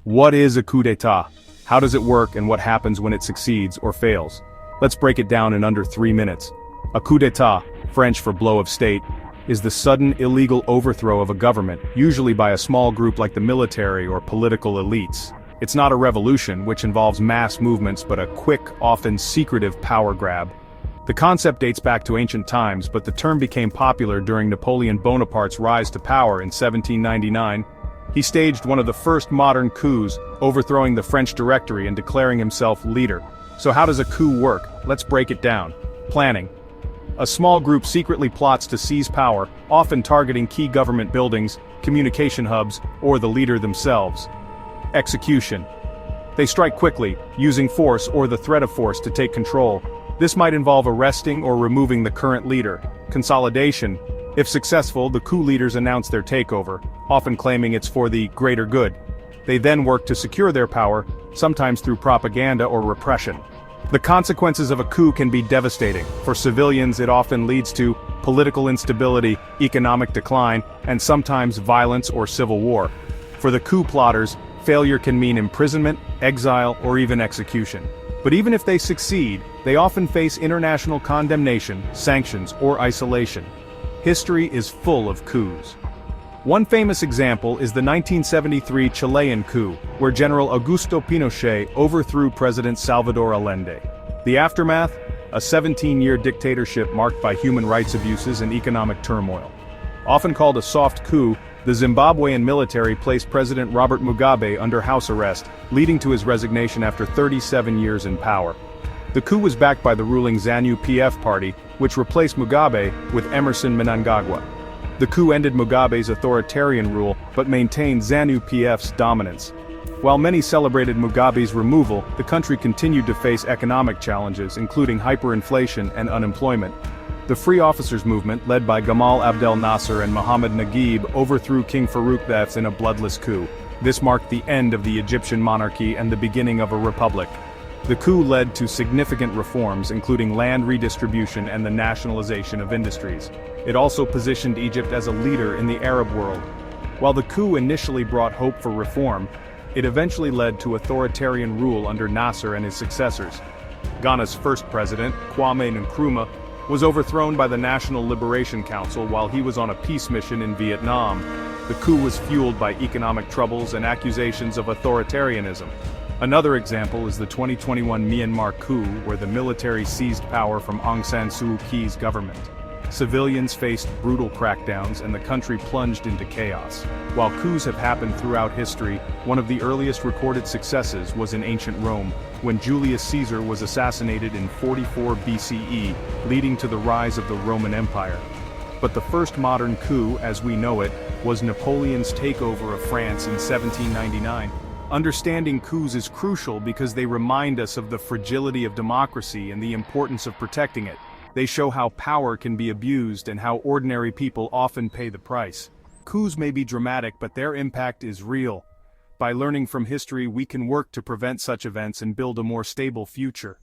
What is a coup d'etat? How does it work and what happens when it succeeds or fails? Let's break it down in under 3 minutes. A coup d'etat, French for blow of state, is the sudden illegal overthrow of a government, usually by a small group like the military or political elites. It's not a revolution, which involves mass movements, but a quick, often secretive power grab. The concept dates back to ancient times, but the term became popular during Napoleon Bonaparte's rise to power in 1799. He staged one of the first modern coups, overthrowing the French Directory and declaring himself leader. So how does a coup work? Let's break it down. Planning. A small group secretly plots to seize power, often targeting key government buildings, communication hubs, or the leader themselves. Execution. They strike quickly, using force or the threat of force to take control. This might involve arresting or removing the current leader. Consolidation. If successful, the coup leaders announce their takeover, often claiming it's for the greater good. They then work to secure their power, sometimes through propaganda or repression. The consequences of a coup can be devastating. For civilians, it often leads to political instability, economic decline, and sometimes violence or civil war. For the coup plotters, failure can mean imprisonment, exile, or even execution. But even if they succeed, they often face international condemnation, sanctions, or isolation. History is full of coups. One famous example is the 1973 Chilean coup, where General Augusto Pinochet overthrew President Salvador Allende. The aftermath? A 17-year dictatorship marked by human rights abuses and economic turmoil. Often called a soft coup, the Zimbabwean military placed President Robert Mugabe under house arrest, leading to his resignation after 37 years in power. The coup was backed by the ruling ZANU-PF party, which replaced Mugabe with Emerson Mnangagwa. The coup ended Mugabe's authoritarian rule, but maintained ZANU-PF's dominance. While many celebrated Mugabe's removal, the country continued to face economic challenges, including hyperinflation and unemployment. The Free Officers Movement, led by Gamal Abdel Nasser and Mohamed Naguib, overthrew King Farouk X in a bloodless coup. This marked the end of the Egyptian monarchy and the beginning of a republic. The coup led to significant reforms, including land redistribution and the nationalization of industries. It also positioned Egypt as a leader in the Arab world. While the coup initially brought hope for reform, it eventually led to authoritarian rule under Nasser and his successors. Ghana's first president, Kwame Nkrumah, was overthrown by the National Liberation Council while he was on a peace mission in Vietnam. The coup was fueled by economic troubles and accusations of authoritarianism. Another example is the 2021 Myanmar coup, where the military seized power from Aung San Suu Kyi's government. Civilians faced brutal crackdowns and the country plunged into chaos. While coups have happened throughout history, one of the earliest recorded successes was in ancient Rome, when Julius Caesar was assassinated in 44 BCE, leading to the rise of the Roman Empire. But the first modern coup, as we know it, was Napoleon's takeover of France in 1799. Understanding coups is crucial because they remind us of the fragility of democracy and the importance of protecting it. They show how power can be abused and how ordinary people often pay the price. Coups may be dramatic, but their impact is real. By learning from history, we can work to prevent such events and build a more stable future.